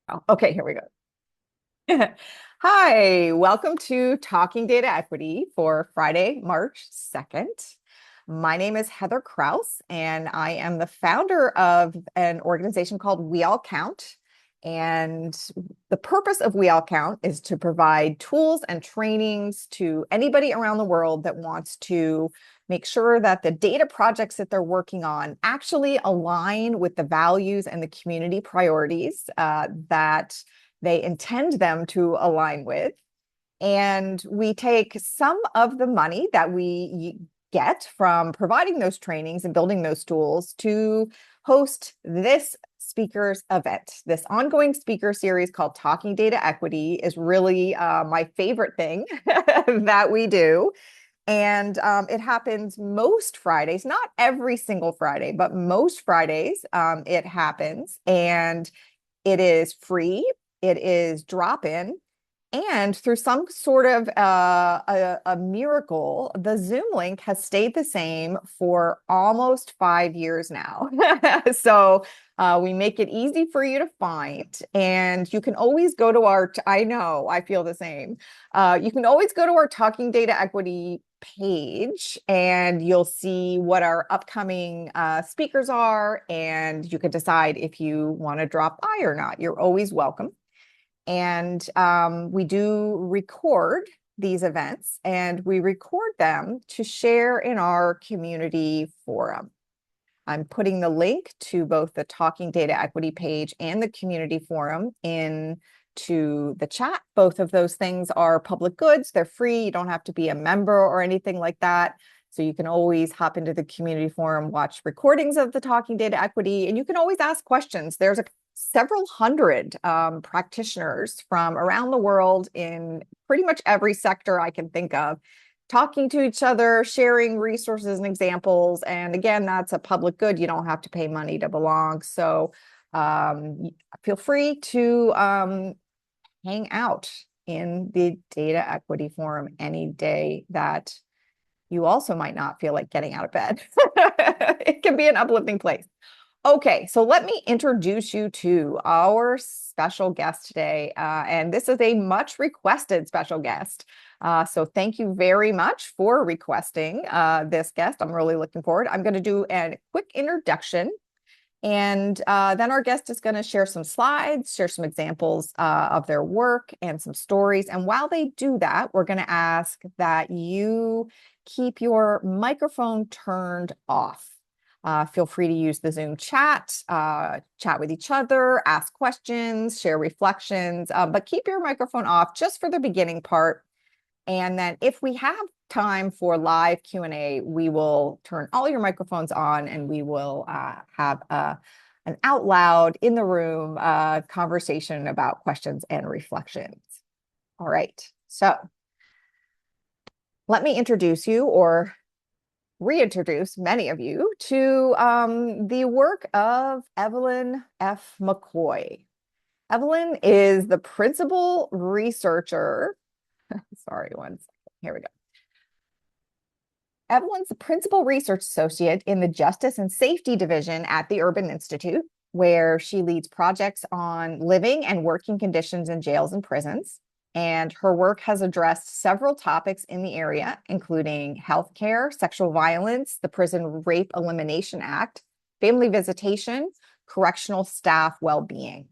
Oh, okay, here we go. Hi, welcome to Talking Data Equity for Friday, March 2nd. My name is Heather Kraus, and I am the founder of an organization called We All Count. And the purpose of We All Count is to provide tools and trainings to anybody around the world that wants to make sure that the data projects that they're working on actually align with the values and the community priorities that they intend them to align with. And we take some of the money that we get from providing those trainings and building those tools to host this speakers event. This ongoing speaker series called Talking Data Equity is really my favorite thing that we do. And it happens most Fridays, not every single Friday, but most Fridays it happens. And it is free. It is drop-in. And through some sort of a miracle, the Zoom link has stayed the same for almost 5 years now. So we make it easy for you to find. And you can always go to I know, I feel the same. You can always go to our Talking Data Equity page and you'll see what our upcoming speakers are. And you can decide if you want to drop by or not. You're always welcome. And we do record these events and we record them to share in our community forum. I'm putting the link to both the Talking Data Equity page and the community forum into the chat. Both of those things are public goods. They're free. You don't have to be a member or anything like that. So you can always hop into the community forum, watch recordings of the Talking Data Equity, and you can always ask questions. There's several hundred practitioners from around the world in pretty much every sector I can think of, talking to each other, sharing resources and examples. And again, that's a public good. You don't have to pay money to belong. So feel free to hang out in the Data Equity Forum any day that you also might not feel like getting out of bed. It can be an uplifting place. Okay, so let me introduce you to our special guest today. And this is a much requested special guest. So thank you very much for requesting this guest. I'm really looking forward. I'm going to do a quick introduction. And then our guest is going to share some slides, share some examples of their work and some stories. And while they do that, we're going to ask that you keep your microphone turned off. Feel free to use the Zoom chat, chat with each other, ask questions, share reflections, but keep your microphone off just for the beginning part. And then if we have time for live Q&A, we will turn all your microphones on and we will have an out loud in the room conversation about questions and reflections. All right, so let me introduce you or reintroduce many of you to the work of Evelyn F. McCoy. Evelyn is the principal researcher. Sorry, one second. Here we go. Evelyn's the principal research associate in the Justice and Safety Division at the Urban Institute, where she leads projects on living and working conditions in jails and prisons. And her work has addressed several topics in the area, including healthcare, sexual violence, the Prison Rape Elimination Act, family visitation, correctional staff well-being.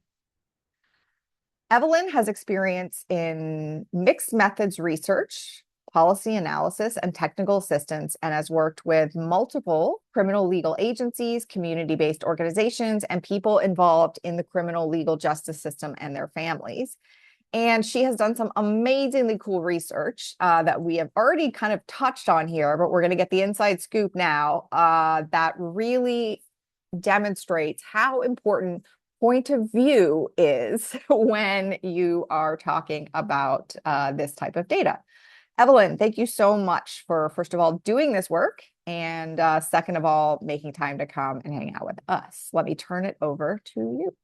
Evelyn has experience in mixed methods research, policy analysis, and technical assistance, and has worked with multiple criminal legal agencies, community-based organizations, and people involved in the criminal legal justice system and their families. And she has done some amazingly cool research that we have already kind of touched on here, but we're going to get the inside scoop now that really demonstrates how important point of view is when you are talking about this type of data. Evelyn, thank you so much for, first of all, doing this work, and second of all, making time to come and hang out with us. Let me turn it over to you.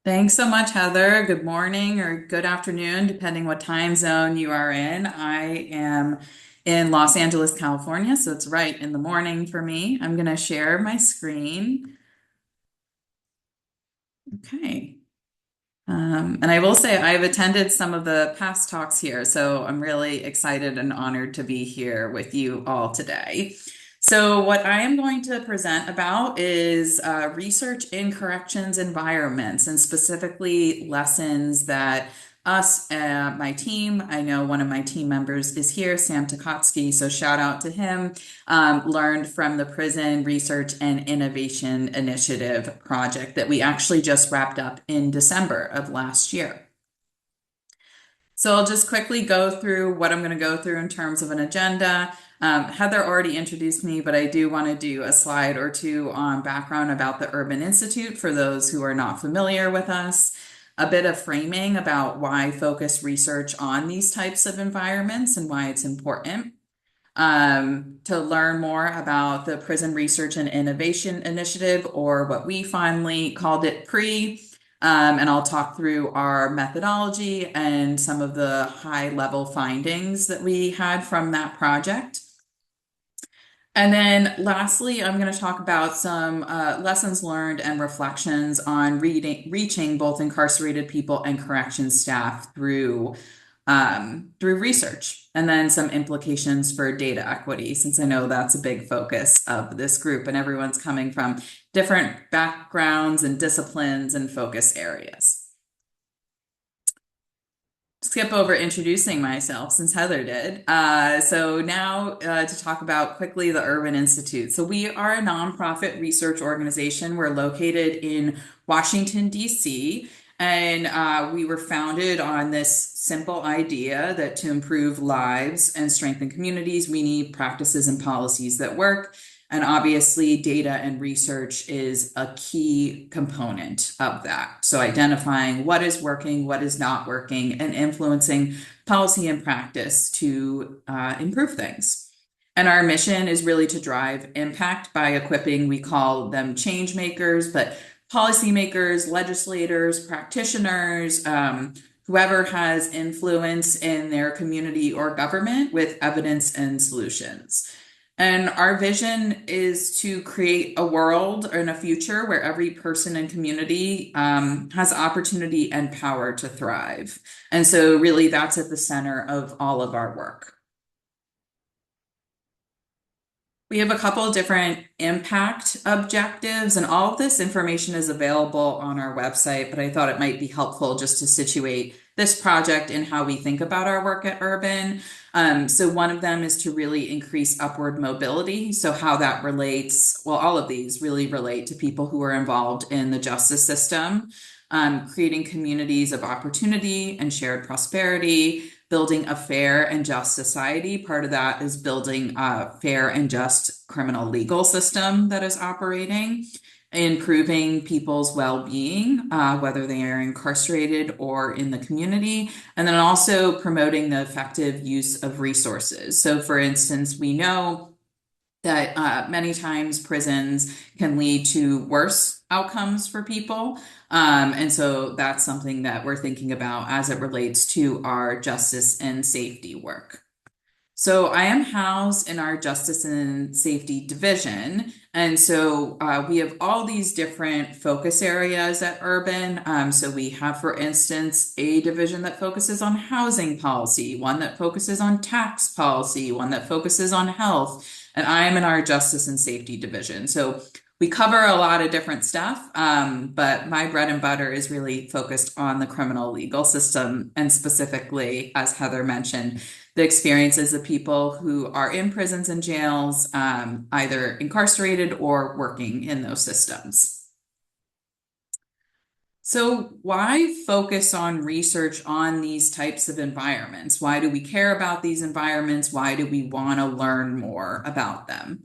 Thanks so much, Heather. Good morning or good afternoon, depending what time zone you are in. I am in Los Angeles, California, so it's right in the morning for me. I'm going to share my screen. Okay. And I will say I've attended some of the past talks here, so I'm really excited and honored to be here with you all today. So, what I am going to present about is research in corrections environments and specifically lessons that my team, I know one of my team members is here, Sam Tukotsky, so shout out to him, learned from the Prison Research and Innovation Initiative project that we actually just wrapped up in December of last year. So I'll just quickly go through what I'm going to go through in terms of an agenda. Heather already introduced me, but I do want to do a slide or two on background about the Urban Institute for those who are not familiar with us. A bit of framing about why focus research on these types of environments and why it's important. To learn more about the Prison Research and Innovation Initiative, or what we finally called it PRE. And I'll talk through our methodology and some of the high level findings that we had from that project. And then lastly, I'm going to talk about some lessons learned and reflections on reaching both incarcerated people and corrections staff through research, and then some implications for data equity, since I know that's a big focus of this group and everyone's coming from different backgrounds and disciplines and focus areas. Skip over introducing myself since Heather did. So now to talk about quickly the Urban Institute. So we are a nonprofit research organization. We're located in Washington, D.C., and we were founded on this simple idea that to improve lives and strengthen communities, we need practices and policies that work. And obviously, data and research is a key component of that. So, identifying what is working, what is not working, and influencing policy and practice to improve things. And our mission is really to drive impact by equipping, we call them change makers, but policymakers, legislators, practitioners, whoever has influence in their community or government with evidence and solutions. And our vision is to create a world and a future where every person and community has opportunity and power to thrive. And so, really, that's at the center of all of our work. We have a couple of different impact objectives, and all of this information is available on our website, but I thought it might be helpful just to situate this project and how we think about our work at Urban. So one of them is to really increase upward mobility. So how that relates, well, all of these really relate to people who are involved in the justice system, creating communities of opportunity and shared prosperity, building a fair and just society. Part of that is building a fair and just criminal legal system that is operating, improving people's well-being, whether they are incarcerated or in the community, and then also promoting the effective use of resources. So, for instance, we know that many times prisons can lead to worse outcomes for people. And so that's something that we're thinking about as it relates to our justice and safety work. So I am housed in our Justice and Safety Division. And so we have all these different focus areas at Urban. So we have, for instance, a division that focuses on housing policy, one that focuses on tax policy, one that focuses on health. And I am in our Justice and Safety Division. So we cover a lot of different stuff, but my bread and butter is really focused on the criminal legal system, and specifically, as Heather mentioned, the experiences of people who are in prisons and jails, either incarcerated or working in those systems. So why focus on research on these types of environments? Why do we care about these environments? Why do we want to learn more about them?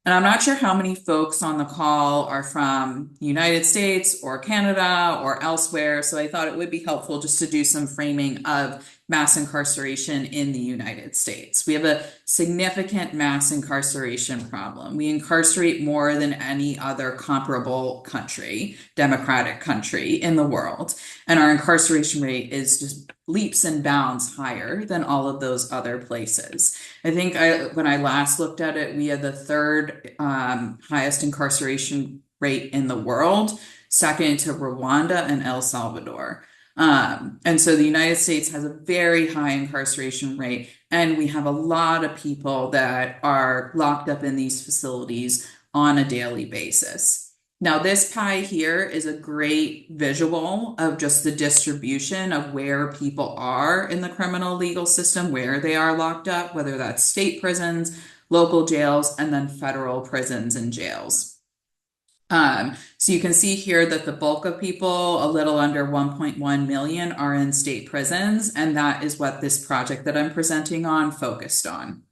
And I'm not sure how many folks on the call are from the United States or Canada or elsewhere, so I thought it would be helpful just to do some framing of mass incarceration in the United States. We have a significant mass incarceration problem. We incarcerate more than any other comparable country, democratic country in the world. And our incarceration rate is just leaps and bounds higher than all of those other places. I think when I last looked at it, we had the third highest incarceration rate in the world, second to Rwanda and El Salvador. And so the United States has a very high incarceration rate, and we have a lot of people that are locked up in these facilities on a daily basis. Now, this pie here is a great visual of just the distribution of where people are in the criminal legal system, where they are locked up, whether that's state prisons, local jails, and then federal prisons and jails. So you can see here that the bulk of people, a little under 1.1 million, are in state prisons, and that is what this project that I'm presenting on focused on.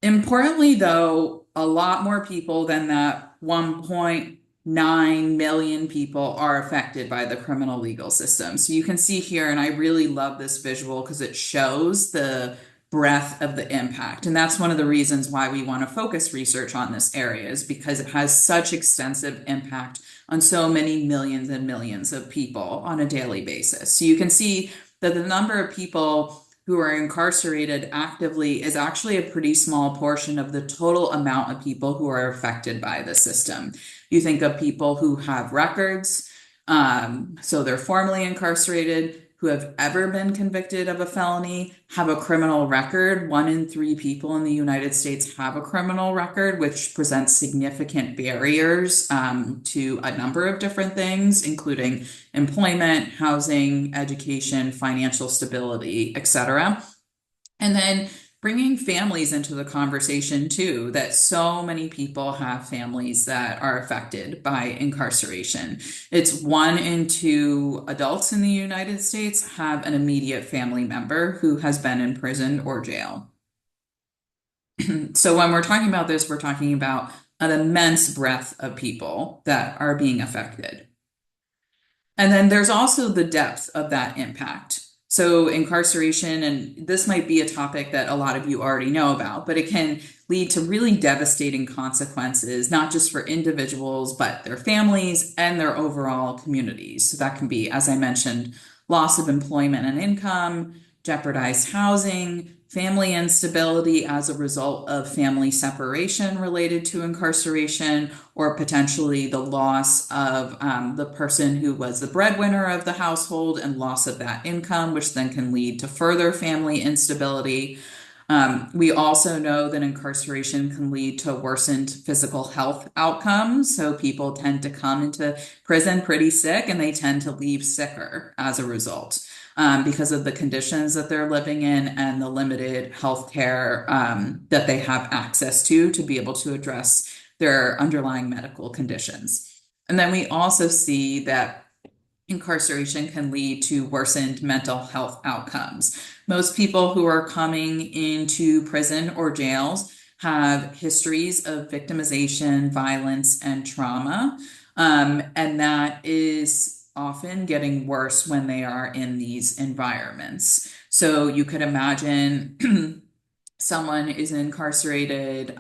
Importantly, though, a lot more people than that 1.9 million people are affected by the criminal legal system. So you can see here, and I really love this visual because it shows the breadth of the impact. And that's one of the reasons why we want to focus research on this area, is because it has such extensive impact on so many millions and millions of people on a daily basis. So you can see that the number of people who are incarcerated actively is actually a pretty small portion of the total amount of people who are affected by the system. You think of people who have records, so they're formally incarcerated, who have ever been convicted of a felony, have a criminal record. 1 in 3 people in the United States have a criminal record, which presents significant barriers to a number of different things, including employment, housing, education, financial stability, etc. And then bringing families into the conversation too, that so many people have families that are affected by incarceration. It's 1 in 2 adults in the United States have an immediate family member who has been in prison or jail. So when we're talking about this, we're talking about an immense breadth of people that are being affected. And then there's also the depth of that impact. So incarceration, and this might be a topic that a lot of you already know about, but it can lead to really devastating consequences, not just for individuals, but their families and their overall communities. So that can be, as I mentioned, loss of employment and income, jeopardized housing, family instability as a result of family separation related to incarceration, or potentially the loss of the person who was the breadwinner of the household and loss of that income, which then can lead to further family instability. We also know that incarceration can lead to worsened physical health outcomes. So people tend to come into prison pretty sick, and they tend to leave sicker as a result. Because of the conditions that they're living in and the limited health care that they have access to be able to address their underlying medical conditions. And then we also see that incarceration can lead to worsened mental health outcomes. Most people who are coming into prison or jails have histories of victimization, violence, and trauma. And that is often getting worse when they are in these environments. So you could imagine someone is incarcerated,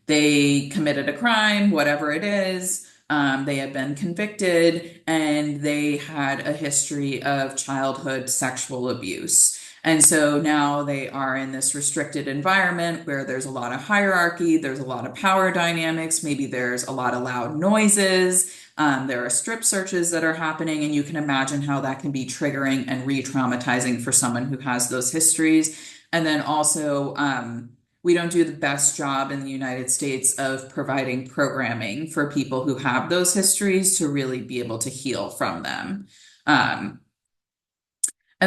they committed a crime, whatever it is, they had been convicted, and they had a history of childhood sexual abuse. And so now they are in this restricted environment where there's a lot of hierarchy, there's a lot of power dynamics, maybe there's a lot of loud noises. There are strip searches that are happening, and you can imagine how that can be triggering and re-traumatizing for someone who has those histories. And then also, we don't do the best job in the United States of providing programming for people who have those histories to really be able to heal from them. And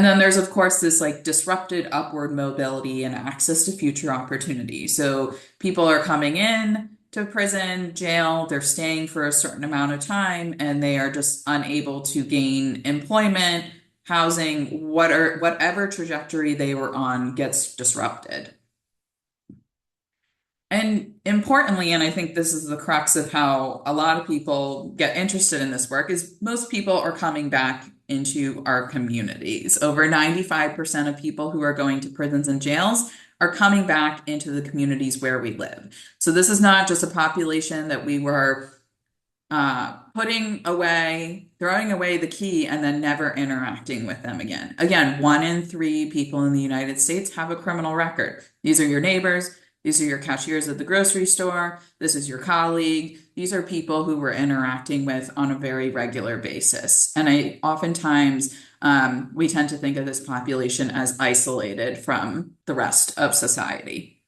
then there's, of course, this like disrupted upward mobility and access to future opportunity. So people are coming in to prison, jail, they're staying for a certain amount of time, and they are just unable to gain employment, housing, whatever trajectory they were on gets disrupted. And importantly, and I think this is the crux of how a lot of people get interested in this work, is most people are coming back into our communities. Over 95% of people who are going to prisons and jails are coming back into the communities where we live. So this is not just a population that we were putting away, throwing away the key, and then never interacting with them again. Again, 1 in 3 people in the United States have a criminal record. These are your neighbors, These are your cashiers at the grocery store. This is your colleague. These are people who we're interacting with on a very regular basis. And I oftentimes we tend to think of this population as isolated from the rest of society.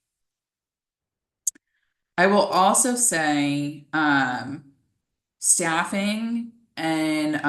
I will also say staffing and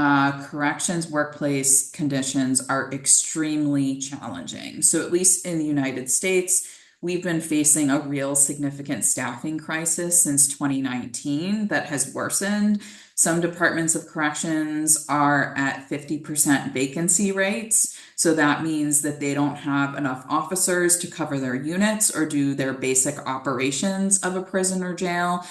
corrections workplace conditions are extremely challenging. So, at least in the United States, we've been facing a real significant staffing crisis since 2019 that has worsened. Some departments of corrections are at 50% vacancy rates. So that means that they don't have enough officers to cover their units or do their basic operations of a prison or jail.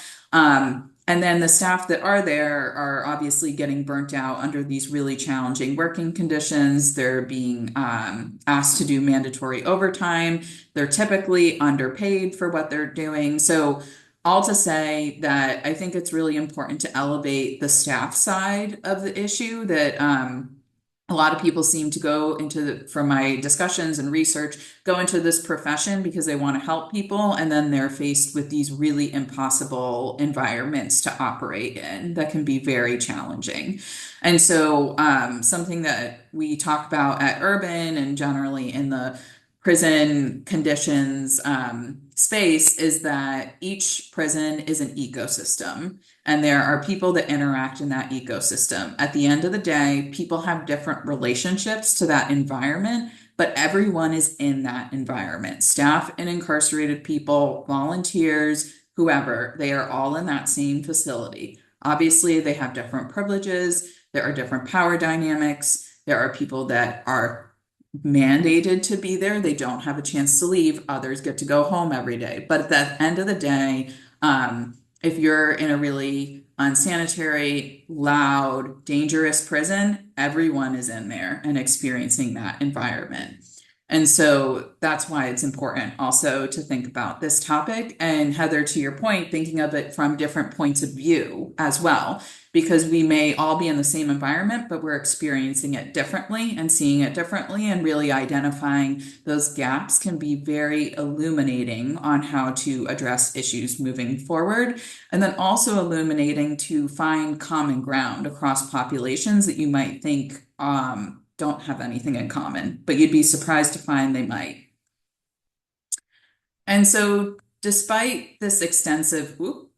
And then the staff that are there are obviously getting burnt out under these really challenging working conditions. They're being asked to do mandatory overtime. They're typically underpaid for what they're doing. So, all to say that I think it's really important to elevate the staff side of the issue that a lot of people seem to go into from my discussions and research, go into this profession because they want to help people, and then they're faced with these really impossible environments to operate in that can be very challenging. And so, something that we talk about at Urban and generally in the prison conditions space is that each prison is an ecosystem. And there are people that interact in that ecosystem. At the end of the day, people have different relationships to that environment, but everyone is in that environment. Staff and incarcerated people, volunteers, whoever, they are all in that same facility. Obviously, they have different privileges, there are different power dynamics, there are people that are mandated to be there, they don't have a chance to leave, others get to go home every day. But at the end of the day, if you're in a really unsanitary, loud, dangerous prison, everyone is in there and experiencing that environment. And so that's why it's important also to think about this topic. And Heather, to your point, thinking of it from different points of view as well, because we may all be in the same environment, but we're experiencing it differently and seeing it differently, and really identifying those gaps can be very illuminating on how to address issues moving forward. And then also illuminating to find common ground across populations that you might think don't have anything in common, but you'd be surprised to find they might. And so despite this extensive, oh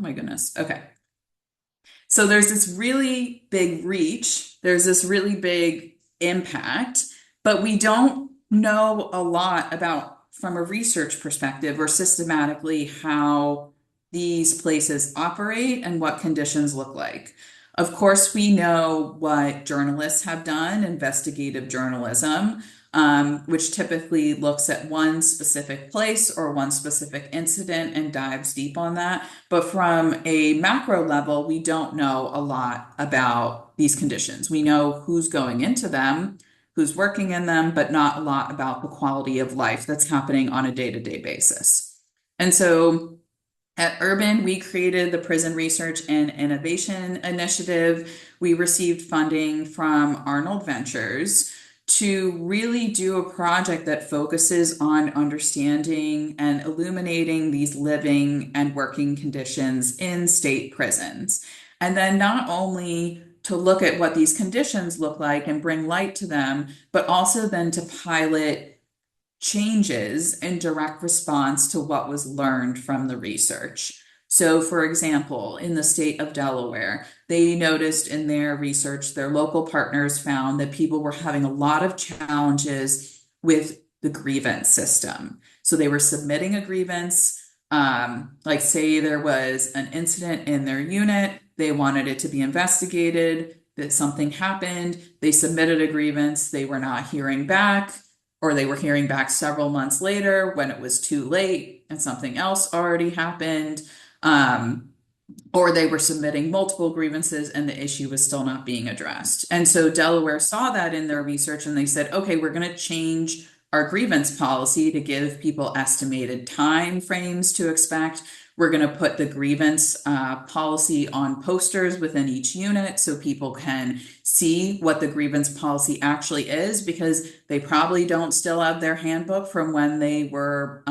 my goodness, okay. So there's this really big reach, there's this really big impact, but we don't know a lot about, from a research perspective or systematically, how these places operate and what conditions look like. Of course, we know what journalists have done, investigative journalism, which typically looks at one specific place or one specific incident and dives deep on that. But from a macro level, we don't know a lot about these conditions. We know who's going into them, who's working in them, but not a lot about the quality of life that's happening on a day-to-day basis. And so at Urban, we created the Prison Research and Innovation Initiative. We received funding from Arnold Ventures to really do a project that focuses on understanding and illuminating these living and working conditions in state prisons. And then not only to look at what these conditions look like and bring light to them, but also then to pilot changes in direct response to what was learned from the research. So, for example, in the state of Delaware, they noticed in their research, their local partners found that people were having a lot of challenges with the grievance system. So they were submitting a grievance, like say there was an incident in their unit, they wanted it to be investigated, that something happened, they submitted a grievance, they were not hearing back, or they were hearing back several months later when it was too late and something else already happened. Or they were submitting multiple grievances and the issue was still not being addressed. And so Delaware saw that in their research and they said, okay, we're going to change our grievance policy to give people estimated time frames to expect. We're going to put the grievance policy on posters within each unit so people can see what the grievance policy actually is, because they probably don't still have their handbook from when they were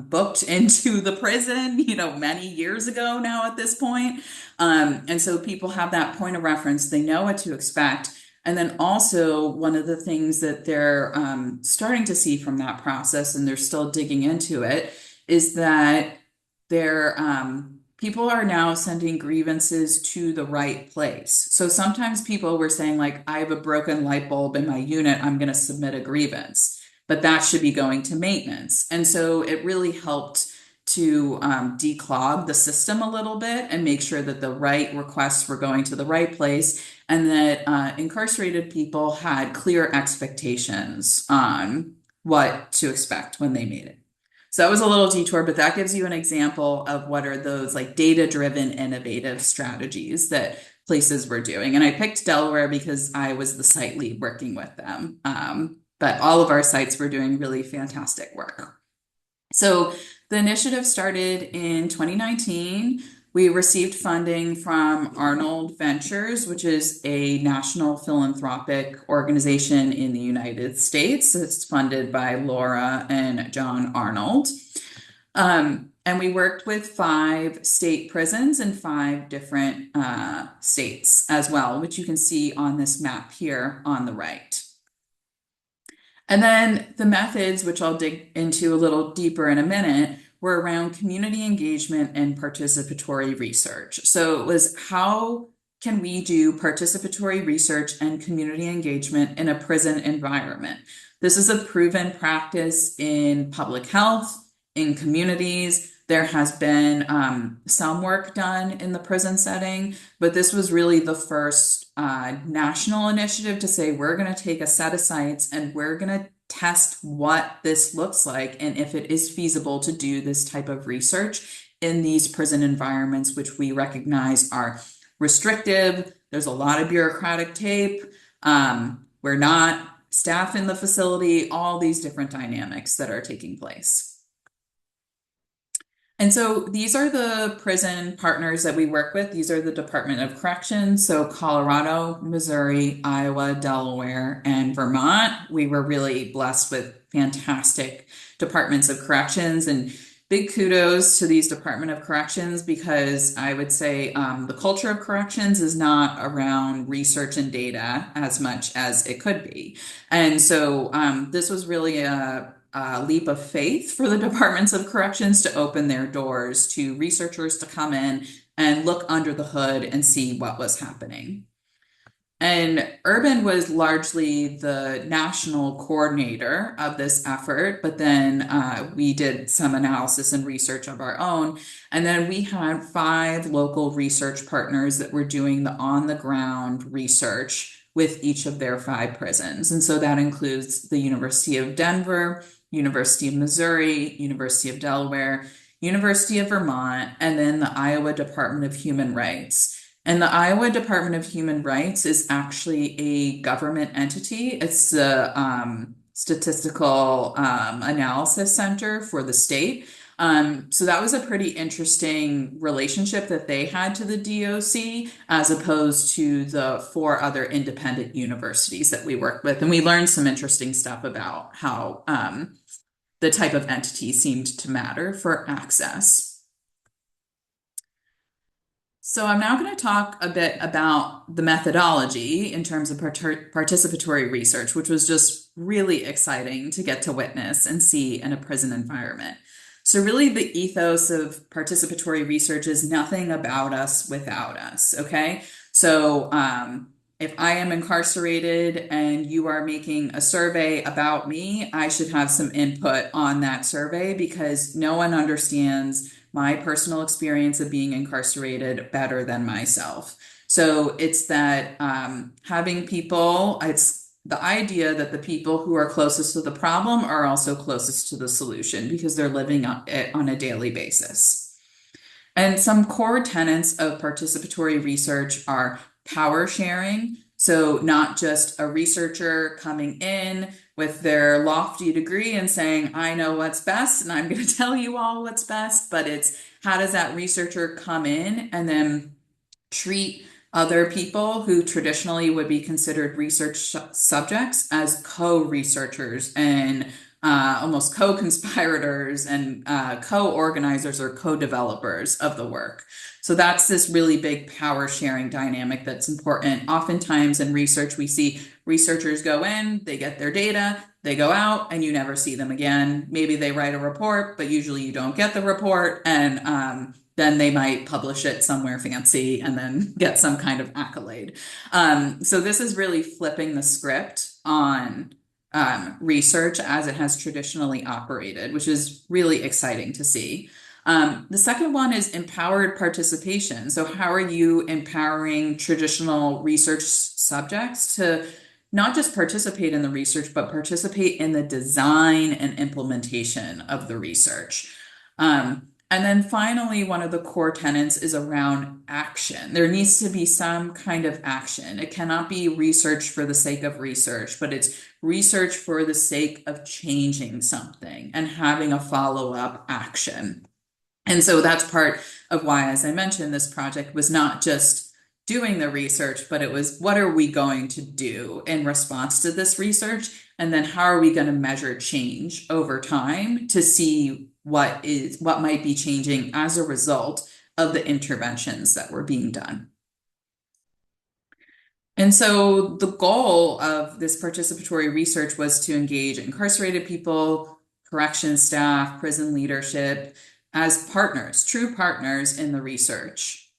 booked into the prison, many years ago now at this point. And so people have that point of reference, they know what to expect. And then also, one of the things that they're starting to see from that process, and they're still digging into it, is that people are now sending grievances to the right place. So sometimes people were saying, like, I have a broken light bulb in my unit, I'm going to submit a grievance, but that should be going to maintenance. And so it really helped to declog the system a little bit and make sure that the right requests were going to the right place, and that incarcerated people had clear expectations on what to expect when they made it. So that was a little detour, but that gives you an example of what are those like data-driven innovative strategies that places were doing. And I picked Delaware because I was the site lead working with them. But all of our sites were doing really fantastic work. So the initiative started in 2019. We received funding from Arnold Ventures, which is a national philanthropic organization in the United States. It's funded by Laura and John Arnold. And we worked with 5 state prisons in 5 different states as well, which you can see on this map here on the right. And then the methods, which I'll dig into a little deeper in a minute, were around community engagement and participatory research. So it was, how can we do participatory research and community engagement in a prison environment? This is a proven practice in public health, in communities. There has been some work done in the prison setting, but this was really the first national initiative to say, we're going to take a set of sites and we're going to test what this looks like and if it is feasible to do this type of research in these prison environments, which we recognize are restrictive. There's a lot of bureaucratic tape. We're not staff in the facility, all these different dynamics that are taking place. And so these are the prison partners that we work with. These are the Department of Corrections. So Colorado, Missouri, Iowa, Delaware, and Vermont. We were really blessed with fantastic departments of corrections, and big kudos to these Department of Corrections, because I would say the culture of corrections is not around research and data as much as it could be. And so this was really a leap of faith for the departments of corrections to open their doors to researchers to come in and look under the hood and see what was happening. And Urban was largely the national coordinator of this effort, but then we did some analysis and research of our own. And then we had 5 local research partners that were doing the on-the-ground research with each of their 5 prisons. And so that includes the University of Denver, University of Missouri, University of Delaware, University of Vermont, and then the Iowa Department of Human Rights. And the Iowa Department of Human Rights is actually a government entity. It's the statistical analysis center for the state. So that was a pretty interesting relationship that they had to the DOC, as opposed to the 4 other independent universities that we worked with. And we learned some interesting stuff about how the type of entity seemed to matter for access. So I'm now going to talk a bit about the methodology in terms of participatory research, which was just really exciting to get to witness and see in a prison environment. So really the ethos of participatory research is nothing about us without us, okay? So if I am incarcerated and you are making a survey about me, I should have some input on that survey, because no one understands my personal experience of being incarcerated better than myself. So it's that having people, it's the idea that the people who are closest to the problem are also closest to the solution, because they're living it on a daily basis. And some core tenets of participatory research are power sharing. So, not just a researcher coming in with their lofty degree and saying, I know what's best and I'm going to tell you all what's best, but it's how does that researcher come in and then treat other people who traditionally would be considered research subjects as co-researchers and almost co-conspirators and co-organizers or co-developers of the work. So that's this really big power sharing dynamic that's important. Oftentimes in research, we see researchers go in, they get their data, they go out, and you never see them again. Maybe they write a report, but usually you don't get the report, and then they might publish it somewhere fancy and then get some kind of accolade. So this is really flipping the script on research as it has traditionally operated, which is really exciting to see. The second one is empowered participation. So, how are you empowering traditional research subjects to not just participate in the research, but participate in the design and implementation of the research? And then finally, one of the core tenets is around action. There needs to be some kind of action. It cannot be research for the sake of research, but it's research for the sake of changing something and having a follow-up action. And so that's part of why, as I mentioned, this project was not just doing the research, but it was what are we going to do in response to this research? And then how are we going to measure change over time to see what might be changing as a result of the interventions that were being done. And so the goal of this participatory research was to engage incarcerated people, correction staff, prison leadership as partners, true partners in the research.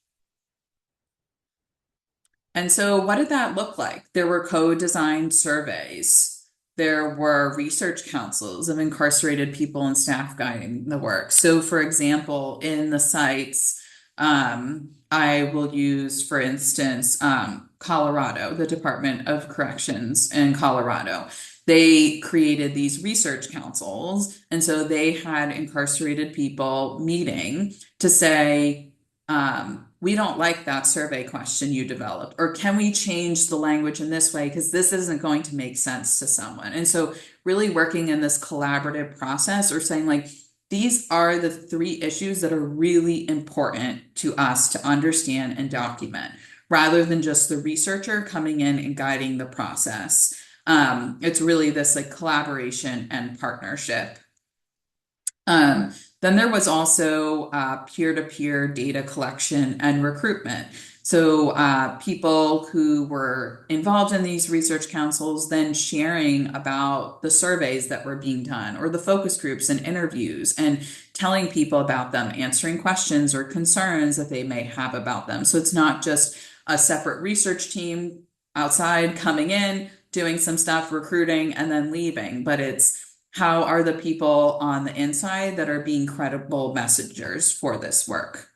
And so what did that look like? There were co-designed surveys. There were research councils of incarcerated people and staff guiding the work. So, for example, in the sites, I will use, for instance, Colorado, the Department of Corrections in Colorado. They created these research councils. And so they had incarcerated people meeting to say, we don't like that survey question you developed, or can we change the language in this way? Because this isn't going to make sense to someone. And so really working in this collaborative process or saying like, these are the three issues that are really important to us to understand and document, rather than just the researcher coming in and guiding the process. It's really this like collaboration and partnership. Then there was also peer-to-peer data collection and recruitment. So people who were involved in these research councils then sharing about the surveys that were being done or the focus groups and interviews and telling people about them, answering questions or concerns that they may have about them. So it's not just a separate research team outside coming in, doing some stuff, recruiting, and then leaving, but it's how are the people on the inside that are being credible messengers for this work?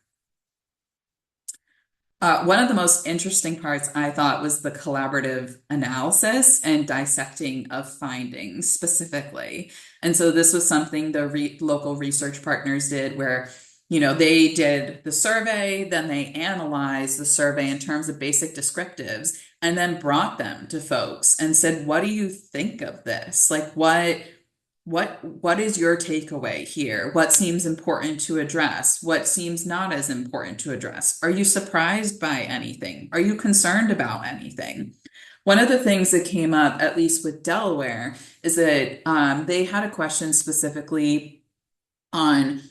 One of the most interesting parts I thought was the collaborative analysis and dissecting of findings specifically. And so this was something the local research partners did where, you know, they did the survey, then they analyzed the survey in terms of basic descriptives, and then brought them to folks and said, what do you think of this? Like what is your takeaway here? What seems important to address? What seems not as important to address? Are you surprised by anything? Are you concerned about anything? One of the things that came up, at least with Delaware, is that they had a question specifically on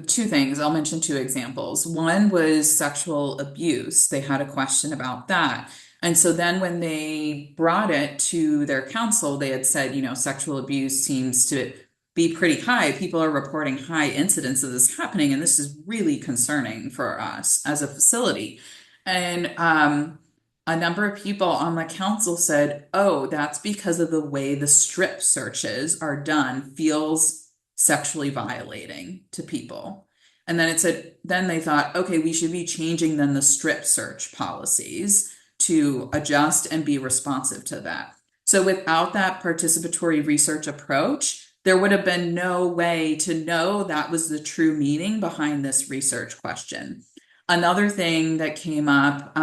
two things. I'll mention two examples. One was sexual abuse. They had a question about that. And so then when they brought it to their council, they had said, you know, sexual abuse seems to be pretty high. People are reporting high incidence of this happening, and this is really concerning for us as a facility. And a number of people on the council said, oh, that's because of the way the strip searches are done feels sexually violating to people. And then it said, then they thought, okay, we should be changing then the strip search policies to adjust and be responsive to that. So without that participatory research approach, there would have been no way to know that was the true meaning behind this research question. Another thing that came up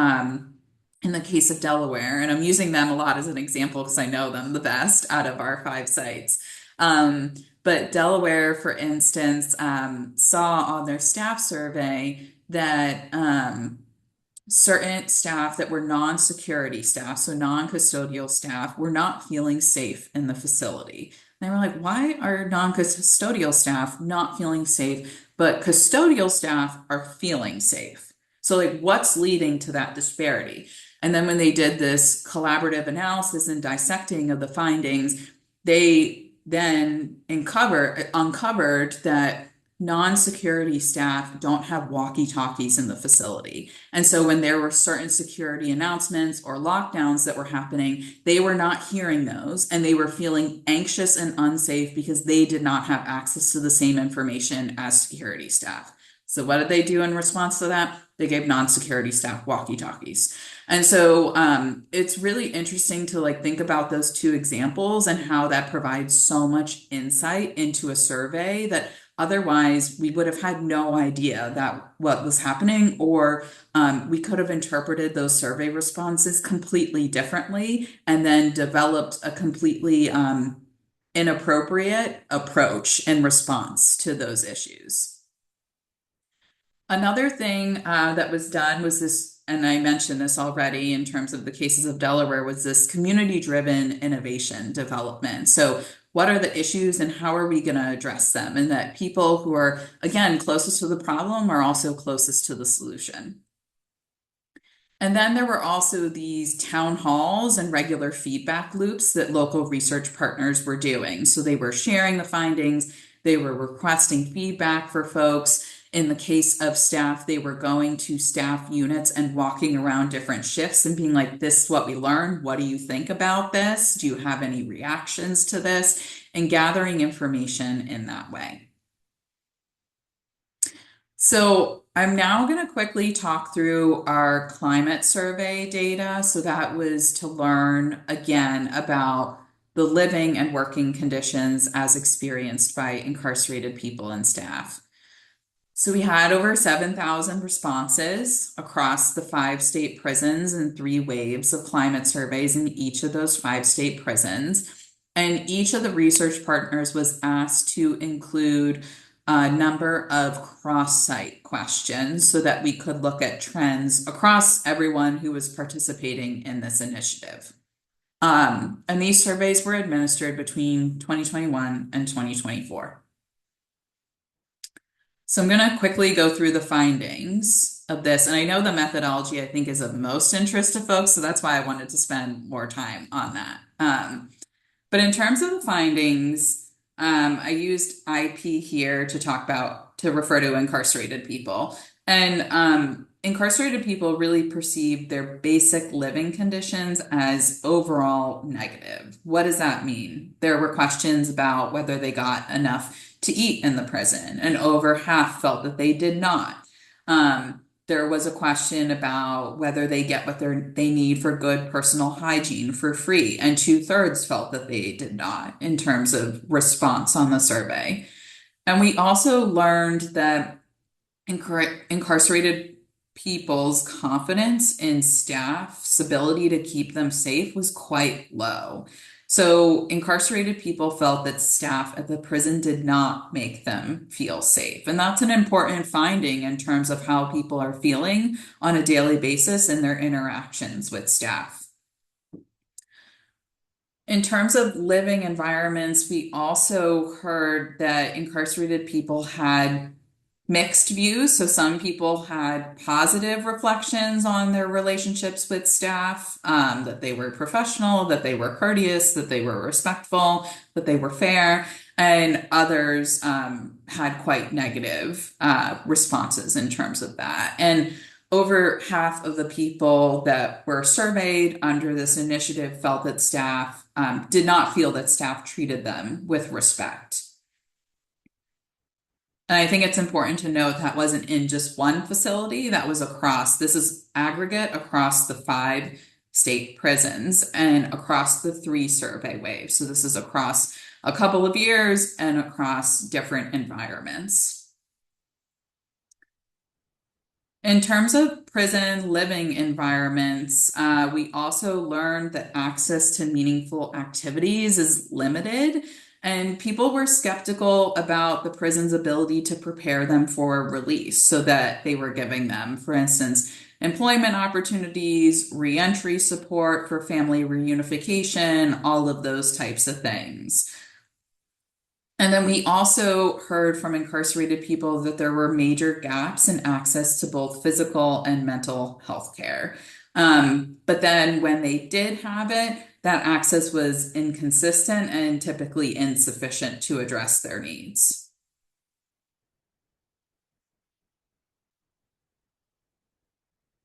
in the case of Delaware, and I'm using them a lot as an example because I know them the best out of our 5 sites. Um, but Delaware, for instance, saw on their staff survey that certain staff that were non-security staff, so non-custodial staff, were not feeling safe in the facility. And they were like, why are non-custodial staff not feeling safe, but custodial staff are feeling safe? So, like, what's leading to that disparity? And then when they did this collaborative analysis and dissecting of the findings, they then uncovered that non-security staff don't have walkie-talkies in the facility. And so when there were certain security announcements or lockdowns that were happening, they were not hearing those and they were feeling anxious and unsafe because they did not have access to the same information as security staff. So what did they do in response to that? They gave non-security staff walkie-talkies. And so it's really interesting to like think about those two examples and how that provides so much insight into a survey that otherwise we would have had no idea that what was happening, or we could have interpreted those survey responses completely differently and then developed a completely inappropriate approach in response to those issues. Another thing that was done was this, and I mentioned this already in terms of the cases of Delaware, was this community-driven innovation development. So what are the issues and how are we going to address them? And that people who are, again, closest to the problem are also closest to the solution. And then there were also these town halls and regular feedback loops that local research partners were doing. So they were sharing the findings, they were requesting feedback for folks. In the case of staff, they were going to staff units and walking around different shifts and being like, this is what we learned. What do you think about this? Do you have any reactions to this? And gathering information in that way. So I'm now going to quickly talk through our climate survey data. So that was to learn again about the living and working conditions as experienced by incarcerated people and staff. So we had over 7,000 responses across the 5 state prisons and 3 waves of climate surveys in each of those 5 state prisons. And each of the research partners was asked to include a number of cross-site questions so that we could look at trends across everyone who was participating in this initiative. And these surveys were administered between 2021 and 2024. So I'm going to quickly go through the findings of this. And I know the methodology I think is of most interest to folks, so that's why I wanted to spend more time on that. But in terms of the findings, I used IP here to talk about, to refer to incarcerated people. And incarcerated people really perceive their basic living conditions as overall negative. What does that mean? There were questions about whether they got enough to eat in the prison, and over half felt that they did not. There was a question about whether they get what they need for good personal hygiene for free, and 2/3 felt that they did not in terms of response on the survey. And we also learned that incarcerated people's confidence in staff's ability to keep them safe was quite low. So incarcerated people felt that staff at the prison did not make them feel safe. And that's an important finding in terms of how people are feeling on a daily basis in their interactions with staff. In terms of living environments, we also heard that incarcerated people had mixed views. So some people had positive reflections on their relationships with staff, that they were professional, that they were courteous, that they were respectful, that they were fair, and others had quite negative responses in terms of that. And over half of the people that were surveyed under this initiative felt that staff did not feel that staff treated them with respect. And I think it's important to note that wasn't in just one facility, that was across, this is aggregate across the 5 state prisons and across the 3 survey waves. So this is across a couple of years and across different environments. In terms of prison living environments, we also learned that access to meaningful activities is limited, and people were skeptical about the prison's ability to prepare them for release, so that they were giving them, for instance, employment opportunities, reentry support for family reunification, all of those types of things. And then we also heard from incarcerated people that there were major gaps in access to both physical and mental health care. But then when they did have it, that access was inconsistent and typically insufficient to address their needs.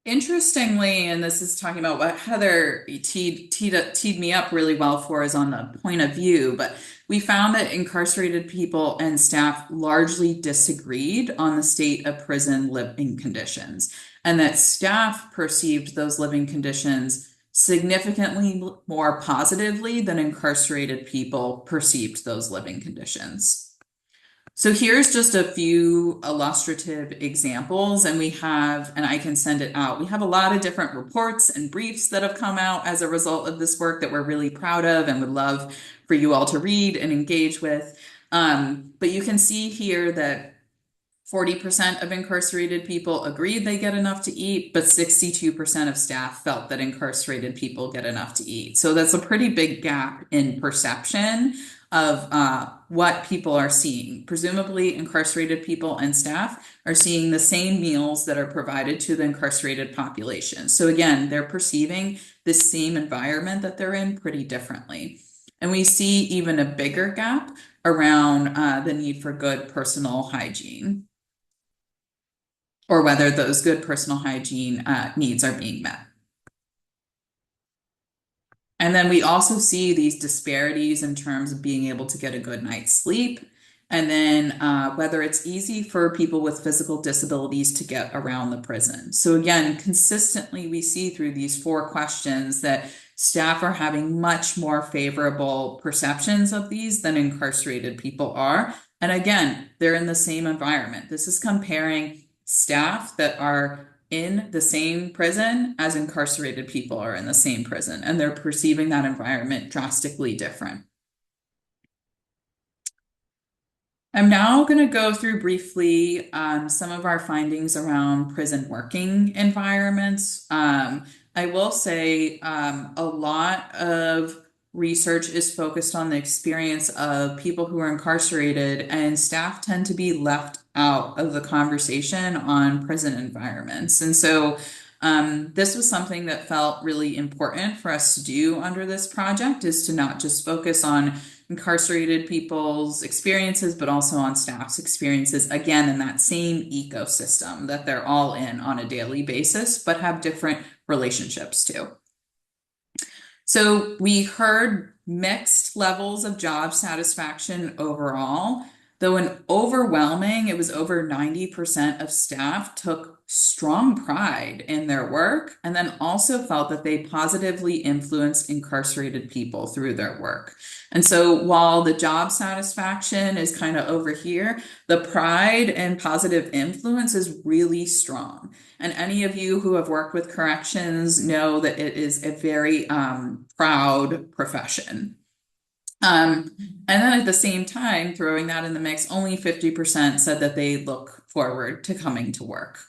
Interestingly, and this is talking about what Heather teed me up really well for, is on the point of view, but we found that incarcerated people and staff largely disagreed on the state of prison living conditions, and that staff perceived those living conditions significantly more positively than incarcerated people perceived those living conditions. So here's just a few illustrative examples, and and I can send it out. We have a lot of different reports and briefs that have come out as a result of this work that we're really proud of and would love for you all to read and engage with. But you can see here that 40% of incarcerated people agreed they get enough to eat, but 62% of staff felt that incarcerated people get enough to eat. So that's a pretty big gap in perception of what people are seeing. Presumably, incarcerated people and staff are seeing the same meals that are provided to the incarcerated population. So again, they're perceiving the same environment that they're in pretty differently. And we see even a bigger gap around the need for good personal hygiene, or whether those good personal hygiene needs are being met. And then we also see these disparities in terms of being able to get a good night's sleep, and then whether it's easy for people with physical disabilities to get around the prison. So again, consistently we see through these four questions that staff are having much more favorable perceptions of these than incarcerated people are. And again, they're in the same environment. This is comparing staff that are in the same prison as incarcerated people are in the same prison, and they're perceiving that environment drastically different. I'm now going to go through briefly some of our findings around prison working environments. I will say a lot of research is focused on the experience of people who are incarcerated, and staff tend to be left out of the conversation on prison environments. And so this was something that felt really important for us to do under this project, is to not just focus on incarcerated people's experiences, but also on staff's experiences, again, in that same ecosystem that they're all in on a daily basis, but have different relationships to. So we heard mixed levels of job satisfaction overall, though an overwhelming, it was over 90% of staff took strong pride in their work, and then also felt that they positively influenced incarcerated people through their work. And so while the job satisfaction is kind of over here, the pride and positive influence is really strong. And any of you who have worked with corrections know that it is a very proud profession. And then at the same time, throwing that in the mix, only 50% said that they look forward to coming to work.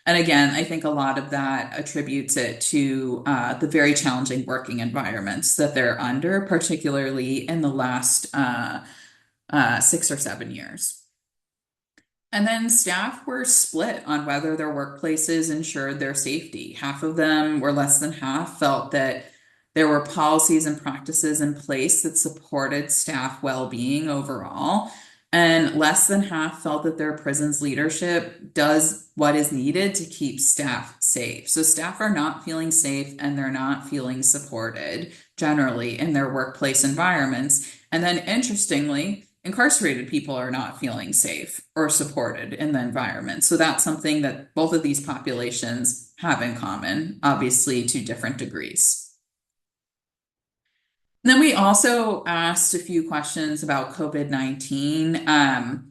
And again, I think a lot of that attributes it to the very challenging working environments that they're under, particularly in the last 6 or 7 years. And then staff were split on whether their workplaces ensured their safety. Half of them, or less than half, felt that there were policies and practices in place that supported staff well-being overall. And less than half felt that their prison's leadership does what is needed to keep staff safe. So staff are not feeling safe, and they're not feeling supported generally in their workplace environments. And then interestingly, incarcerated people are not feeling safe or supported in the environment. So that's something that both of these populations have in common, obviously to different degrees. And then we also asked a few questions about COVID-19.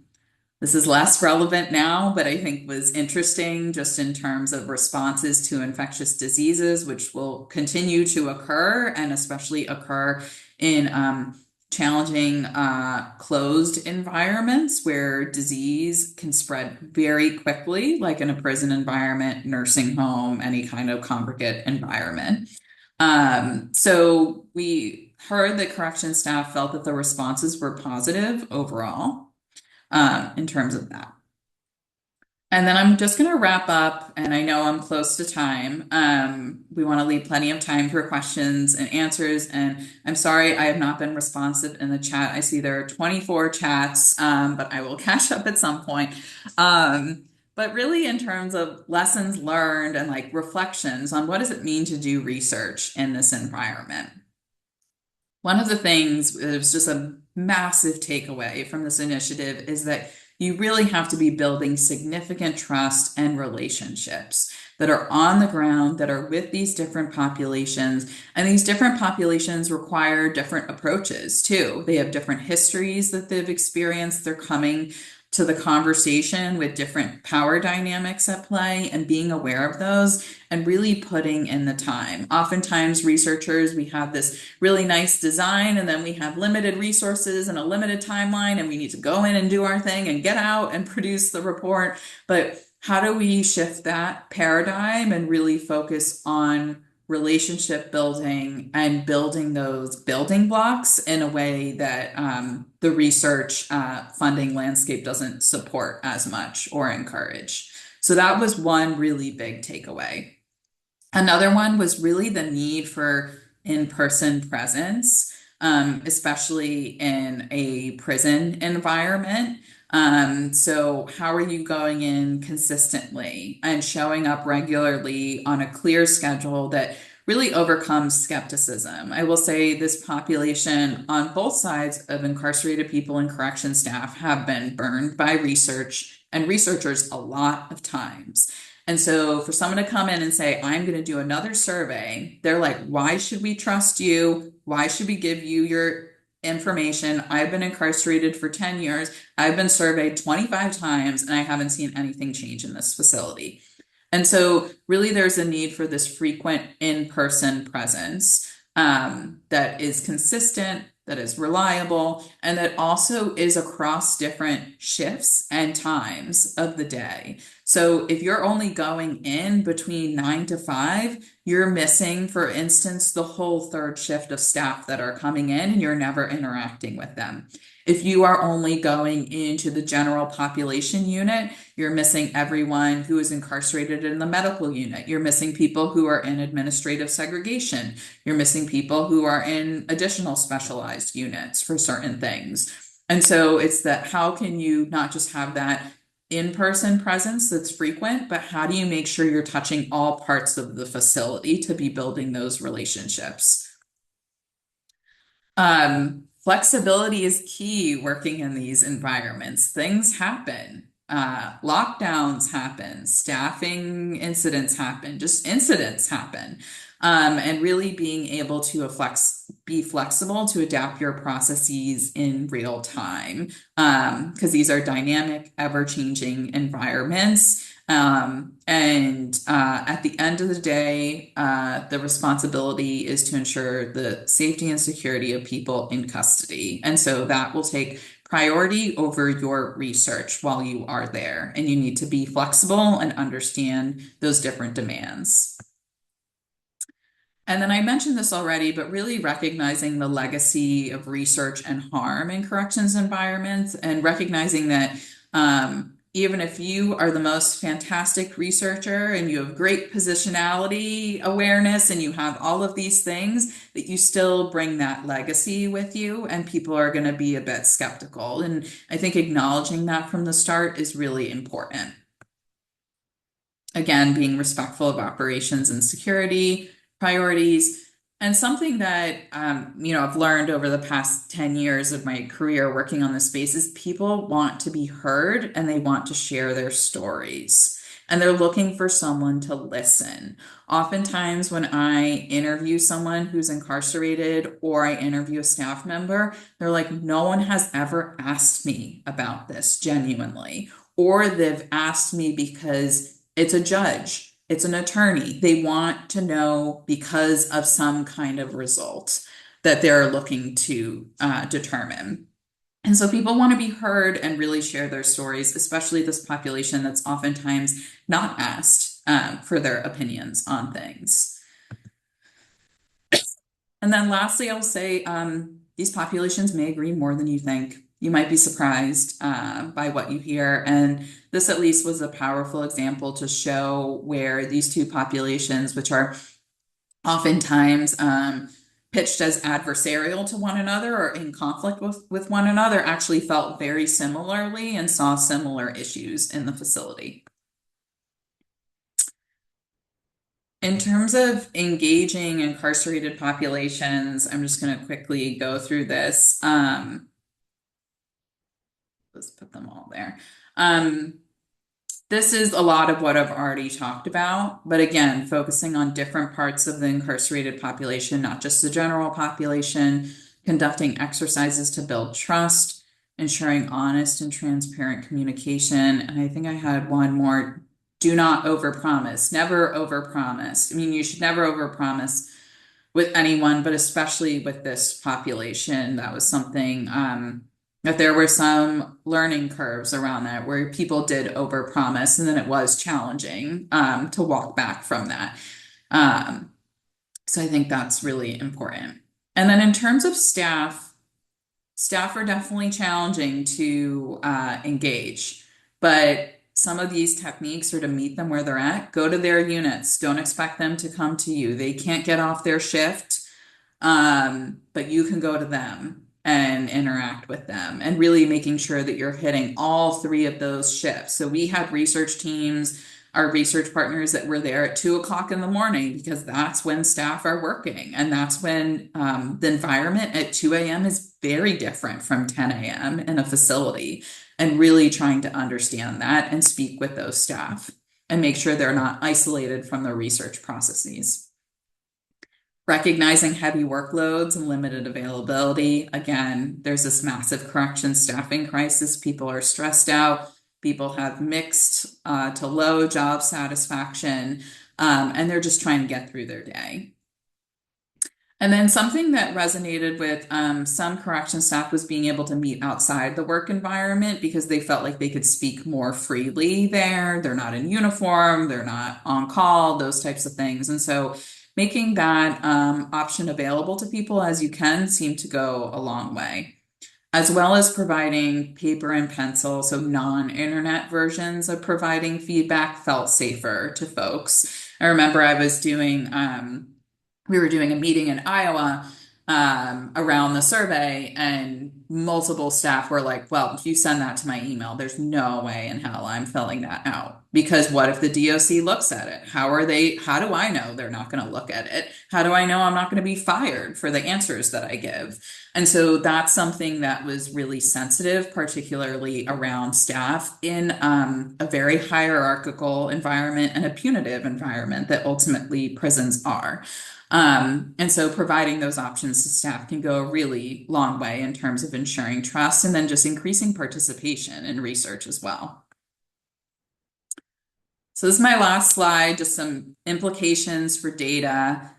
This is less relevant now, but I think was interesting just in terms of responses to infectious diseases, which will continue to occur and especially occur in challenging closed environments where disease can spread very quickly, like in a prison environment, nursing home, any kind of congregate environment. So we heard that correction staff felt that the responses were positive overall in terms of that. And then I'm just going to wrap up, and I know I'm close to time. We want to leave plenty of time for questions and answers. And I'm sorry I have not been responsive in the chat. I see there are 24 chats, but I will catch up at some point. But really, in terms of lessons learned and like reflections on what does it mean to do research in this environment? One of the things that was just a massive takeaway from this initiative is that you really have to be building significant trust and relationships that are on the ground, that are with these different populations. And these different populations require different approaches too. They have different histories that they've experienced. They're coming to the conversation with different power dynamics at play and being aware of those and really putting in the time. Oftentimes, researchers, we have this really nice design and then we have limited resources and a limited timeline, and we need to go in and do our thing and get out and produce the report. But how do we shift that paradigm and really focus on relationship building and building those building blocks in a way that the research funding landscape doesn't support as much or encourage? So that was one really big takeaway. Another one was really the need for in-person presence, especially in a prison environment. So how are you going in consistently and showing up regularly on a clear schedule that really overcomes skepticism? I will say this population on both sides of incarcerated people and correction staff have been burned by research and researchers a lot of times. And so for someone to come in and say, I'm going to do another survey, they're like, why should we trust you? Why should we give you your information? I've been incarcerated for 10 years. I've been surveyed 25 times and I haven't seen anything change in this facility. And so really there's a need for this frequent in-person presence that is consistent, that is reliable, and that also is across different shifts and times of the day. So if you're only going in between 9 to 5, you're missing, for instance, the whole third shift of staff that are coming in and you're never interacting with them. If you are only going into the general population unit, you're missing everyone who is incarcerated in the medical unit. You're missing people who are in administrative segregation. You're missing people who are in additional specialized units for certain things. And so it's that how can you not just have that in-person presence that's frequent, but how do you make sure you're touching all parts of the facility to be building those relationships? Flexibility is key working in these environments. Things happen. Lockdowns happen, staffing incidents happen, just incidents happen. And really being able to be flexible to adapt your processes in real time, because these are dynamic, ever-changing environments. And at the end of the day, the responsibility is to ensure the safety and security of people in custody. And so that will take priority over your research while you are there. And you need to be flexible and understand those different demands. And then I mentioned this already, but really recognizing the legacy of research and harm in corrections environments and recognizing that even if you are the most fantastic researcher and you have great positionality awareness and you have all of these things, that you still bring that legacy with you and people are going to be a bit skeptical. And I think acknowledging that from the start is really important. Again, being respectful of operations and security priorities. And something that I've learned over the past 10 years of my career working on this space is people want to be heard and they want to share their stories. and they're looking for someone to listen. Oftentimes, when I interview someone who's incarcerated or I interview a staff member, they're like, no one has ever asked me about this genuinely, or they've asked me because it's a judge, it's an attorney. They want to know because of some kind of result that they're looking to determine. And so people want to be heard and really share their stories, especially this population that's oftentimes not asked for their opinions on things. And then lastly, I'll say these populations may agree more than you think. You might be surprised by what you hear. And this at least was a powerful example to show where these two populations, which are oftentimes pitched as adversarial to one another or in conflict with one another, actually felt very similarly and saw similar issues in the facility. In terms of engaging incarcerated populations, I'm just going to quickly go through this. Let's put them all there. This is a lot of what I've already talked about, but again, focusing on different parts of the incarcerated population, not just the general population, conducting exercises to build trust, ensuring honest and transparent communication. And I think I had one more, do not overpromise, never overpromise. I mean, you should never overpromise with anyone, but especially with this population. That was something that there were some learning curves around that where people did overpromise, and then it was challenging to walk back from that. Um, so I think that's really important. And then in terms of staff are definitely challenging to engage, but some of these techniques are to meet them where they're at. Go to their units. Don't expect them to come to you. They can't get off their shift, but you can go to them and interact with them and really making sure that you're hitting all three of those shifts. So we had research teams, our research partners that were there at 2 o'clock in the morning because that's when staff are working. And that's when the environment at 2 a.m. is very different from 10 a.m. in a facility, and really trying to understand that and speak with those staff and make sure they're not isolated from their research processes. Recognizing heavy workloads and limited availability. Again, there's this massive correction staffing crisis. People are stressed out. People have mixed to low job satisfaction, and they're just trying to get through their day. And then something that resonated with some correction staff was being able to meet outside the work environment because they felt like they could speak more freely there. They're not in uniform, they're not on call, those types of things. And so making that option available to people as you can seemed to go a long way, as well as providing paper and pencil, so non-internet versions of providing feedback felt safer to folks. I remember we were doing a meeting in Iowa around the survey, and multiple staff were like, well, if you send that to my email, there's no way in hell I'm filling that out. Because what if the DOC looks at it? How do I know they're not going to look at it? How do I know I'm not going to be fired for the answers that I give? And so that's something that was really sensitive, particularly around staff in a very hierarchical environment and a punitive environment that ultimately prisons are. And so providing those options to staff can go a really long way in terms of ensuring trust and then just increasing participation in research as well. So this is my last slide, just some implications for data.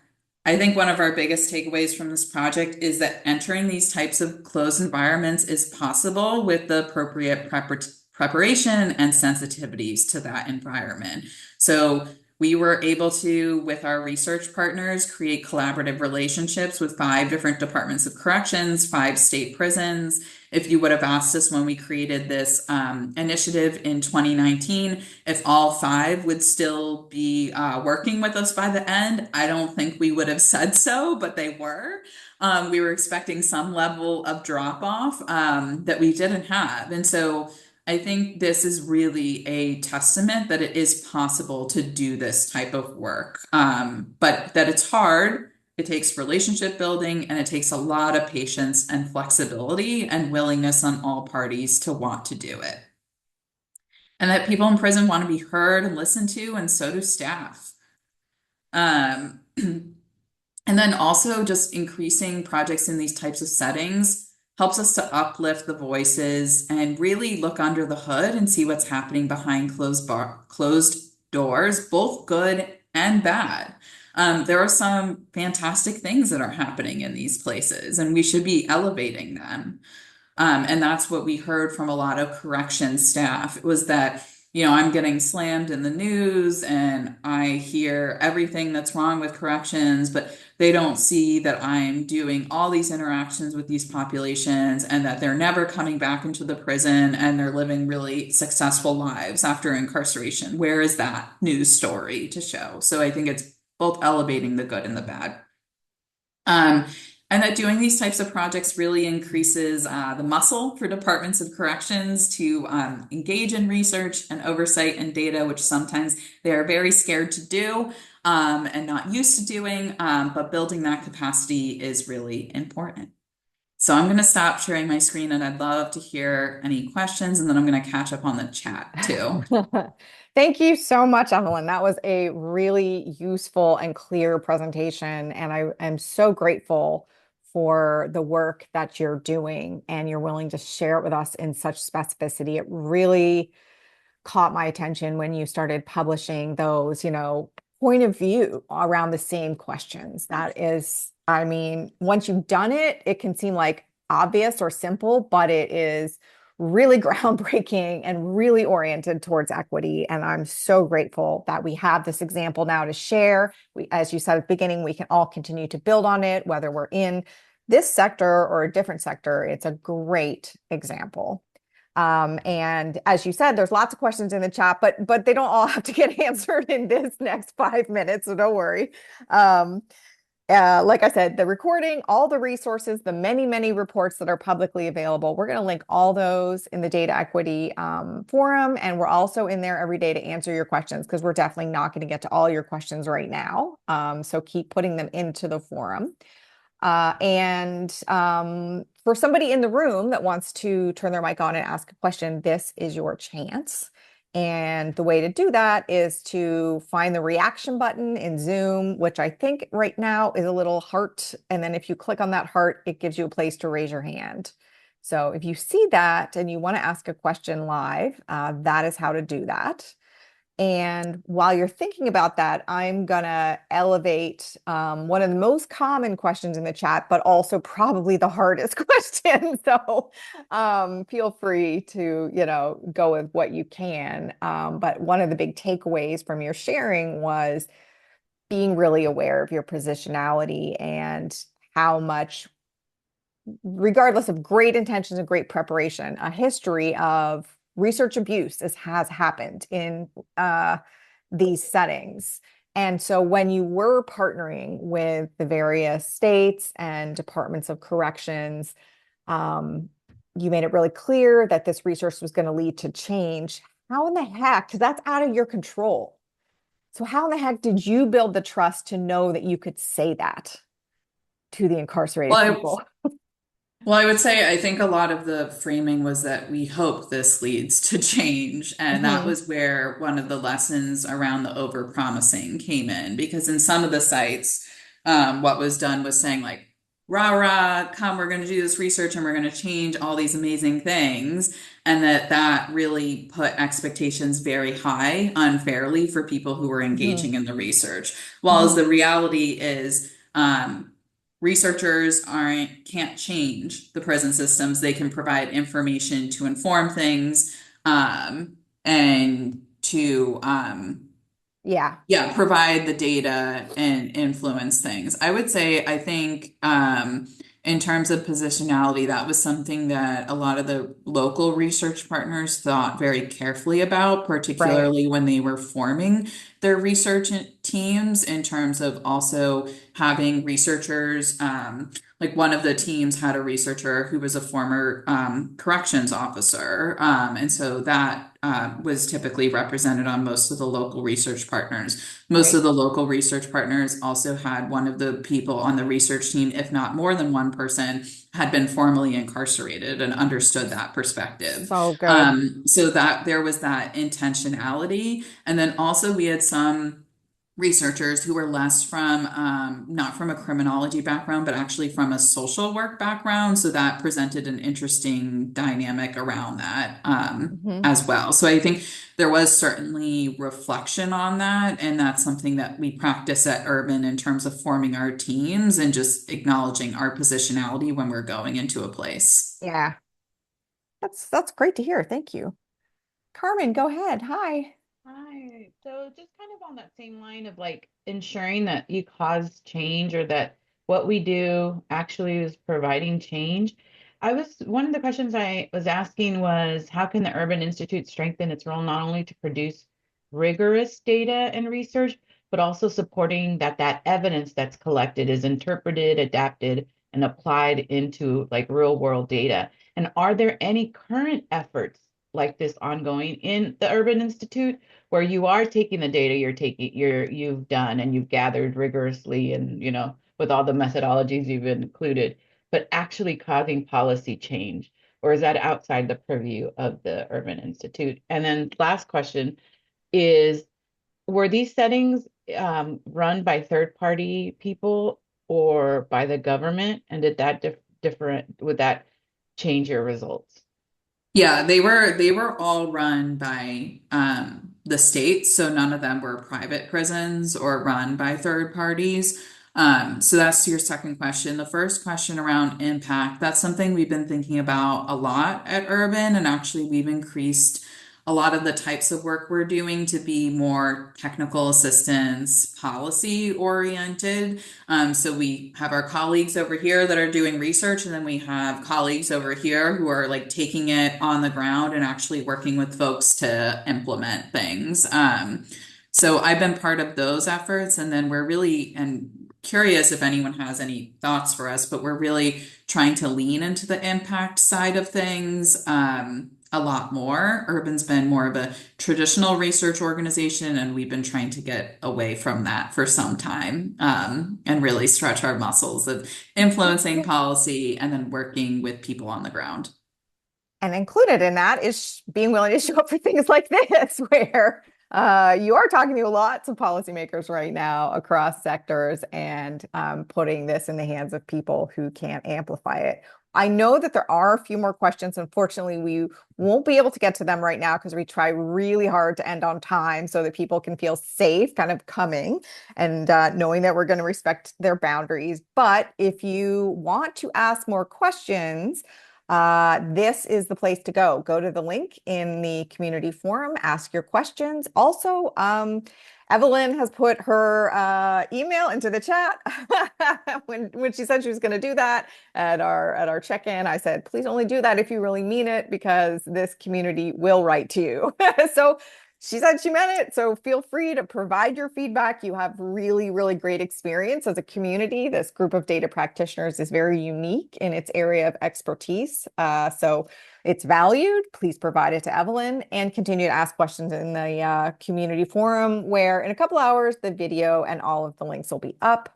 I think one of our biggest takeaways from this project is that entering these types of closed environments is possible with the appropriate preparation and sensitivities to that environment. So we were able to, with our research partners, create collaborative relationships with 5 different departments of corrections, 5 state prisons. If you would have asked us when we created this initiative in 2019, if all 5 would still be working with us by the end, I don't think we would have said so, but they were. We were expecting some level of drop off that we didn't have. And so I think this is really a testament that it is possible to do this type of work, but that it's hard. It takes relationship building, and it takes a lot of patience and flexibility and willingness on all parties to want to do it. and that people in prison want to be heard and listened to, and so do staff. Um, and then also just increasing projects in these types of settings helps us to uplift the voices and really look under the hood and see what's happening behind closed doors, both good and bad. There are some fantastic things that are happening in these places, and we should be elevating them. And that's what we heard from a lot of correction staff was that, I'm getting slammed in the news and I hear everything that's wrong with corrections, but they don't see that I'm doing all these interactions with these populations and that they're never coming back into the prison and they're living really successful lives after incarceration. Where is that news story to show? So I think it's both elevating the good and the bad. Um, and that doing these types of projects really increases the muscle for departments of corrections to engage in research and oversight and data, which sometimes they are very scared to do and not used to doing. But building that capacity is really important. So I'm going to stop sharing my screen and I'd love to hear any questions, and then I'm going to catch up on the chat too. Thank you so much, Evelyn. That was a really useful and clear presentation, and I am so grateful for the work that you're doing and you're willing to share it with us in such specificity. It really caught my attention when you started publishing those, point of view around the same questions. That is, I mean, once you've done it, it can seem like obvious or simple, but it is really groundbreaking and really oriented towards equity. And I'm so grateful that we have this example now to share. As you said at the beginning, we can all continue to build on it, whether we're in this sector or a different sector. It's a great example. And as you said, there's lots of questions in the chat, but they don't all have to get answered in this next 5 minutes, so don't worry. Like I said, the recording, all the resources, the many, many reports that are publicly available, we're going to link all those in the Data Equity forum, and we're also in there every day to answer your questions because we're definitely not going to get to all your questions right now. So keep putting them into the forum. And for somebody in the room that wants to turn their mic on and ask a question, this is your chance. And the way to do that is to find the reaction button in Zoom, which I think right now is a little heart. And then if you click on that heart, it gives you a place to raise your hand. So if you see that and you want to ask a question live, that is how to do that. And while you're thinking about that, I'm going to elevate one of the most common questions in the chat, but also probably the hardest question. So feel free to, go with what you can. But one of the big takeaways from your sharing was being really aware of your positionality and how much, regardless of great intentions and great preparation, a history of research abuse has happened in these settings. And so when you were partnering with the various states and departments of corrections, you made it really clear that this research was going to lead to change. How in the heck, because that's out of your control. So how in the heck did you build the trust to know that you could say that to the incarcerated Well, people? Well, I would say I think a lot of the framing was that we hope this leads to change. And that Mhm. was where one of the lessons around the overpromising came in. Because in some of the sites, what was done was saying, like, rah, rah, come, we're going to do this research and we're going to change all these amazing things. And that really put expectations very high unfairly for people who were Mhm. engaging in the research. While as Mhm. the reality is, researchers can't change the prison systems. They can provide information to inform things, and to Yeah. yeah, provide the data and influence things. I would say, I think, in terms of positionality, that was something that a lot of the local research partners thought very carefully about, Right. particularly when they were forming their research teams in terms of also having researchers. Like one of the teams had a researcher who was a former corrections officer. And so that was typically represented on most of the local research partners. Most of Right. the local research partners also had one of the people on the research team, if not more than one person, had been formerly incarcerated and understood that perspective. So good. So that there was that intentionality. And then also we had some researchers who were less from not from a criminology background, but actually from a social work background. So that presented an interesting dynamic around that Hmm. as well. So I think there was certainly reflection on that, and that's something that we practice at Urban in terms of forming our teams and just acknowledging our positionality when we're going into a place. Yeah, that's great to hear. Thank you. Carmen, go ahead. Hi. Hi. So just kind of on that same line of like ensuring that you cause change or that what we do actually is providing change. One of the questions I was asking was how can the Urban Institute strengthen its role not only to produce rigorous data and research, but also supporting that evidence that's collected is interpreted, adapted, and applied into like real world data. And are there any current efforts like this ongoing in the Urban Institute? Where you are taking the data you've done and you've gathered rigorously and with all the methodologies you've included, but actually causing policy change? Or is that outside the purview of the Urban Institute? And then last question is, were these settings run by third party people or by the government? And did that different would that change your results? Yeah, they were all run by the state, so none of them were private prisons or run by third parties. So that's your second question. The first question around impact, that's something we've been thinking about a lot at Urban, and actually we've increased a lot of the types of work we're doing to be more technical assistance, policy oriented. So we have our colleagues over here that are doing research, and then we have colleagues over here who are like taking it on the ground and actually working with folks to implement things. So I've been part of those efforts, and then we're really and curious if anyone has any thoughts for us, but we're really trying to lean into the impact side of things. A lot more. Urban's been more of a traditional research organization, and we've been trying to get away from that for some time and really stretch our muscles of influencing policy and then working with people on the ground. And included in that is being willing to show up for things like this, where you are talking to lots of policymakers right now across sectors and putting this in the hands of people who can't amplify it. I know that there are a few more questions. Unfortunately, we won't be able to get to them right now because we try really hard to end on time so that people can feel safe kind of coming and knowing that we're going to respect their boundaries. But if you want to ask more questions, this is the place to go. Go to the link in the community forum, ask your questions. Also, Evelyn has put her email into the chat when she said she was going to do that at our check-in. I said, please only do that if you really mean it, because this community will write to you. So she said she meant it. So feel free to provide your feedback. You have really, really great experience as a community. This group of data practitioners is very unique in its area of expertise. So it's valued. Please provide it to Evelyn and continue to ask questions in the community forum, where in a couple hours, the video and all of the links will be up.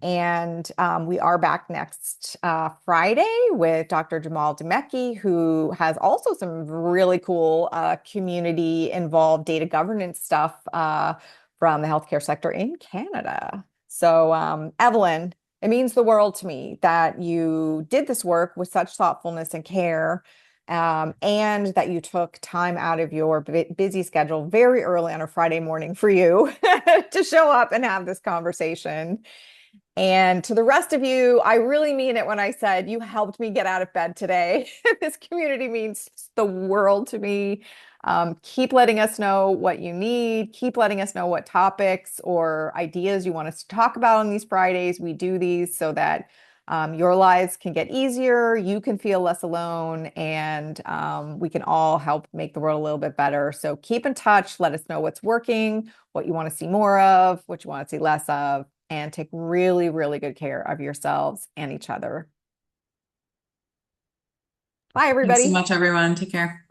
And we are back next Friday with Dr. Jamal Demecki, who has also some really cool community involved data governance stuff from the healthcare sector in Canada. So, Evelyn, it means the world to me that you did this work with such thoughtfulness and care. And that you took time out of your busy schedule very early on a Friday morning for you to show up and have this conversation. And to the rest of you, I really mean it when I said you helped me get out of bed today. This community means the world to me. Keep letting us know what you need. Keep letting us know what topics or ideas you want us to talk about on these Fridays. We do these so that Your lives can get easier, you can feel less alone, and we can all help make the world a little bit better. So keep in touch, let us know what's working, what you want to see more of, what you want to see less of, and take really, really good care of yourselves and each other. Bye, Thanks so everybody. much, everyone. Take care.